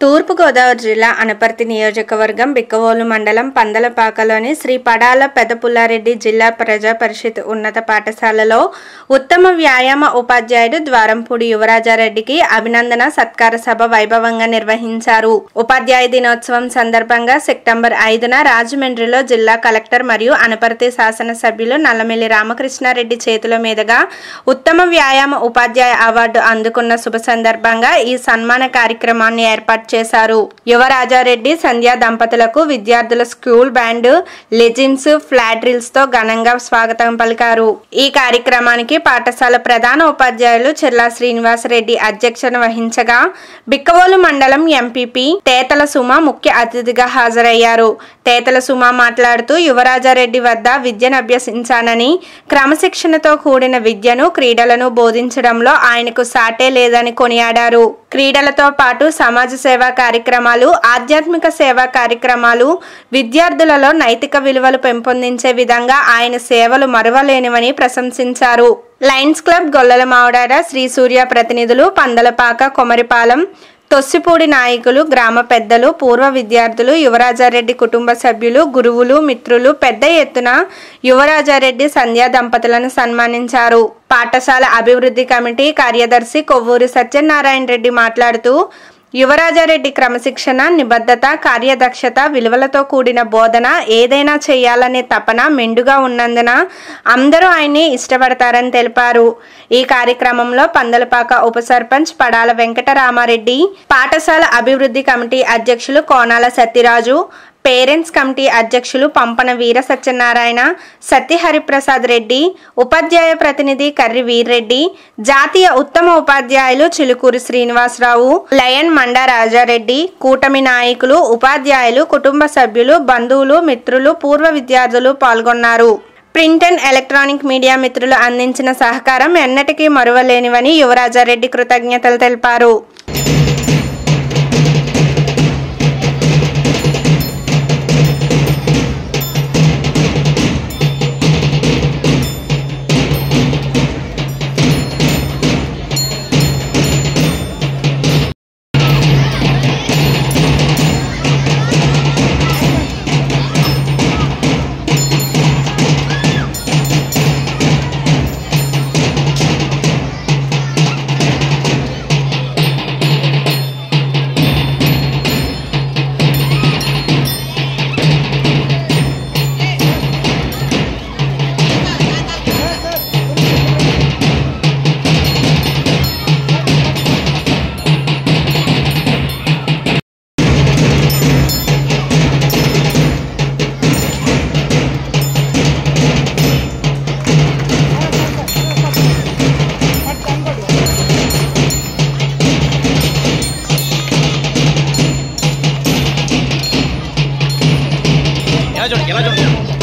తూర్పు గోదావరి జిల్లా అనపర్తి నియోజకవర్గం బిక్కవోలు మండలం పందలపాకలోని శ్రీ పడాల పెదపుల్లారెడ్డి జిల్లా ప్రజా పరిషత్ ఉన్నత పాఠశాలలో ఉత్తమ వ్యాయామ ఉపాధ్యాయుడు ద్వారంపూడి యువరాజారెడ్డికి అభినందన సత్కార సభ వైభవంగా నిర్వహించారు. ఉపాధ్యాయ దినోత్సవం సందర్భంగా సెప్టెంబర్ 5న రాజమండ్రిలో జిల్లా కలెక్టర్ మరియు అనపర్తి శాసనసభ్యులు నల్లమిల్లి రామకృష్ణారెడ్డి చేతుల మీదుగా ఉత్తమ వ్యాయామ ఉపాధ్యాయ అవార్డు అందుకున్న శుభ సందర్భంగా ఈ సన్మాన కార్యక్రమాన్ని ఏర్పాటు చేశారు. యువరాజారెడ్డి సంధ్యా దంపతులకు విద్యార్థుల స్కూల్ బ్యాండ్ లెజిన్స్ ఫ్లాట్ డ్రిల్స్ తో ఘనంగా స్వాగతం పలికారు. ఈ కార్యక్రమానికి పాఠశాల ప్రధాన ఉపాధ్యాయులు చెర్లా శ్రీనివాసరెడ్డి అధ్యక్షత వహించగా బిక్కవోలు మండలం ఎంపీపీ తేతల సుమ ముఖ్య అతిథిగా హాజరయ్యారు. తేతల సుమ మాట్లాడుతూ యువరాజారెడ్డి వద్ద విద్యను అభ్యసించానని, క్రమశిక్షణతో కూడిన విద్యను క్రీడలను బోధించడంలో ఆయనకు సాటే లేదని కొనియాడారు. క్రీడలతో పాటు సమాజ సేవా కార్యక్రమాలు, ఆధ్యాత్మిక సేవా కార్యక్రమాలు, విద్యార్థులలో నైతిక విలువలు పెంపొందించే విధంగా ఆయన సేవలు మరువలేనివని ప్రశంసించారు. లయన్స్ క్లబ్ గొల్లల మావడాడ, శ్రీ సూర్య ప్రతినిధులు, పందలపాక, కొమరిపాలెం, తొస్సిపూడి నాయకులు, గ్రామ పెద్దలు, పూర్వ విద్యార్థులు, యువరాజారెడ్డి కుటుంబ సభ్యులు, గురువులు, మిత్రులు పెద్ద ఎత్తున యువరాజారెడ్డి సంధ్యా దంపతులను సన్మానించారు. పాఠశాల అభివృద్ధి కమిటీ కార్యదర్శి కొవ్వూరి సత్యనారాయణ రెడ్డి మాట్లాడుతూ యువరాజారెడ్డి క్రమశిక్షణ, నిబద్ధత, కార్యదక్షత, విలువలతో కూడిన బోధన, ఏదైనా చేయాలనే తపన మెండుగా ఉన్నందున అందరూ ఆయన్ని ఇష్టపడతారని తెలిపారు. ఈ కార్యక్రమంలో పందలపాక ఉప సర్పంచ్ పడాల వెంకటరామారెడ్డి, పాఠశాల అభివృద్ధి కమిటీ అధ్యక్షులు కోనాల సత్యరాజు, పేరెంట్స్ కమిటీ అధ్యక్షులు పంపన వీర సత్యనారాయణ, సత్యహరిప్రసాద్ రెడ్డి, ఉపాధ్యాయ ప్రతినిధి కర్రి వీర్రెడ్డి, జాతీయ ఉత్తమ ఉపాధ్యాయులు చిలుకూరి శ్రీనివాసరావు, లయన్ మండా రాజారెడ్డి, కూటమి నాయకులు, ఉపాధ్యాయులు, కుటుంబ సభ్యులు, బంధువులు, మిత్రులు, పూర్వ విద్యార్థులు పాల్గొన్నారు. ప్రింట్ అండ్ ఎలక్ట్రానిక్ మీడియా మిత్రులు అందించిన సహకారం ఎన్నటికీ మరువలేనివని యువరాజారెడ్డి కృతజ్ఞతలు తెలిపారు. ఎలా చూడండి